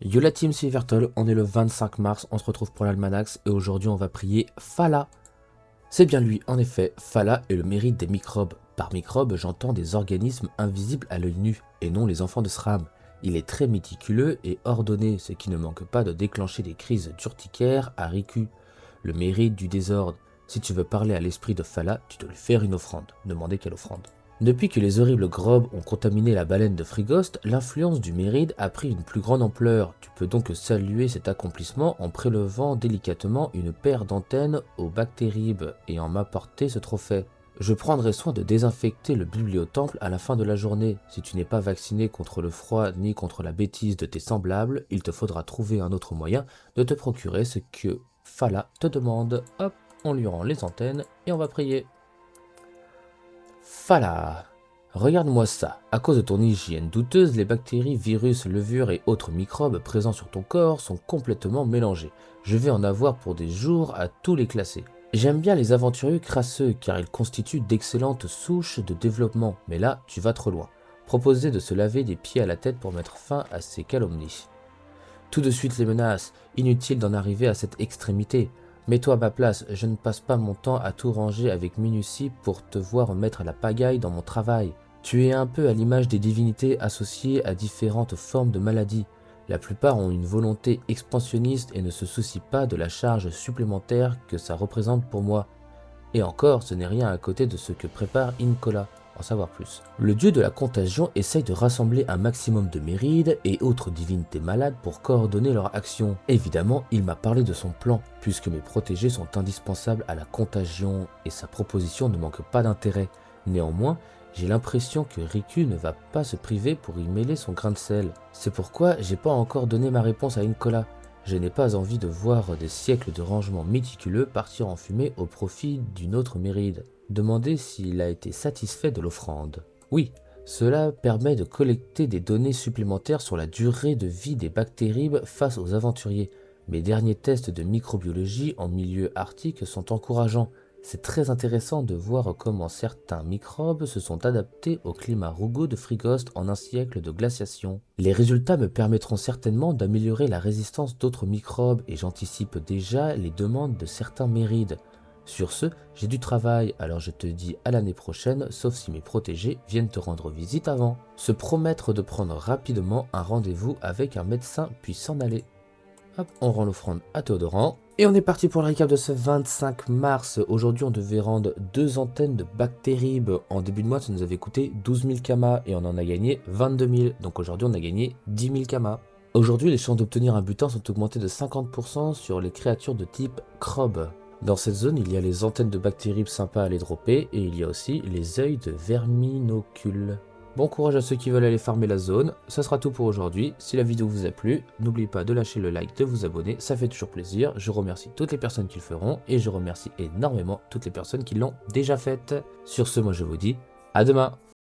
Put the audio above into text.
Yo la team, c'est Evertol, on est le 25 mars, on se retrouve pour l'Almanax et aujourd'hui on va prier Fala. C'est bien lui, en effet, Fala est le mérite des microbes. Par microbes, j'entends des organismes invisibles à l'œil nu, et non les enfants de Sram. Il est très méticuleux et ordonné, ce qui ne manque pas de déclencher des crises d'urticaire à Riku. Le mérite du désordre. Si tu veux parler à l'esprit de Fala, tu dois lui faire une offrande. Demandez quelle offrande. Depuis que les horribles grobes ont contaminé la baleine de Frigost, l'influence du Méride a pris une plus grande ampleur. Tu peux donc saluer cet accomplissement en prélevant délicatement une paire d'antennes aux bactéribes et en m'apporter ce trophée. Je prendrai soin de désinfecter le bibliotemple à la fin de la journée. Si tu n'es pas vacciné contre le froid ni contre la bêtise de tes semblables, il te faudra trouver un autre moyen de te procurer ce que Fala te demande. Hop, on lui rend les antennes et on va prier. Fala, regarde-moi ça. À cause de ton hygiène douteuse, les bactéries, virus, levures et autres microbes présents sur ton corps sont complètement mélangés. Je vais en avoir pour des jours à tous les classer. J'aime bien les aventuriers crasseux car ils constituent d'excellentes souches de développement, mais là, tu vas trop loin. Proposer de se laver des pieds à la tête pour mettre fin à ces calomnies. Tout de suite les menaces, inutile d'en arriver à cette extrémité. Mets-toi à ma place, je ne passe pas mon temps à tout ranger avec minutie pour te voir mettre la pagaille dans mon travail. Tu es un peu à l'image des divinités associées à différentes formes de maladies. La plupart ont une volonté expansionniste et ne se soucient pas de la charge supplémentaire que ça représente pour moi. Et encore, ce n'est rien à côté de ce que prépare Incola. En savoir plus. Le dieu de la contagion essaye de rassembler un maximum de mérides et autres divinités malades pour coordonner leur action. Évidemment, il m'a parlé de son plan, puisque mes protégés sont indispensables à la contagion et sa proposition ne manque pas d'intérêt. Néanmoins, j'ai l'impression que Riku ne va pas se priver pour y mêler son grain de sel. C'est pourquoi j'ai pas encore donné ma réponse à Incola. Je n'ai pas envie de voir des siècles de rangement méticuleux partir en fumée au profit d'une autre méride. Demandez s'il a été satisfait de l'offrande. Oui, cela permet de collecter des données supplémentaires sur la durée de vie des bactéries face aux aventuriers. Mes derniers tests de microbiologie en milieu arctique sont encourageants. C'est très intéressant de voir comment certains microbes se sont adaptés au climat rugueux de Frigost en un siècle de glaciation. Les résultats me permettront certainement d'améliorer la résistance d'autres microbes et j'anticipe déjà les demandes de certains mérides. Sur ce, j'ai du travail, alors je te dis à l'année prochaine, sauf si mes protégés viennent te rendre visite avant. Se promettre de prendre rapidement un rendez-vous avec un médecin puis s'en aller. Hop, on rend l'offrande à Théodoran. Et on est parti pour le récap de ce 25 mars. Aujourd'hui, on devait rendre 2 antennes de bactéribes. En début de mois, ça nous avait coûté 12 000 kamas et on en a gagné 22 000. Donc aujourd'hui, on a gagné 10 000 kamas. Aujourd'hui, les chances d'obtenir un butin sont augmentées de 50% sur les créatures de type Crob. Dans cette zone, il y a les antennes de bactéribes sympas à les dropper et il y a aussi les œils de verminocules. Bon courage à ceux qui veulent aller farmer la zone, ça sera tout pour aujourd'hui. Si la vidéo vous a plu, n'oubliez pas de lâcher le like, de vous abonner, ça fait toujours plaisir. Je remercie toutes les personnes qui le feront et je remercie énormément toutes les personnes qui l'ont déjà fait. Sur ce, moi je vous dis à demain.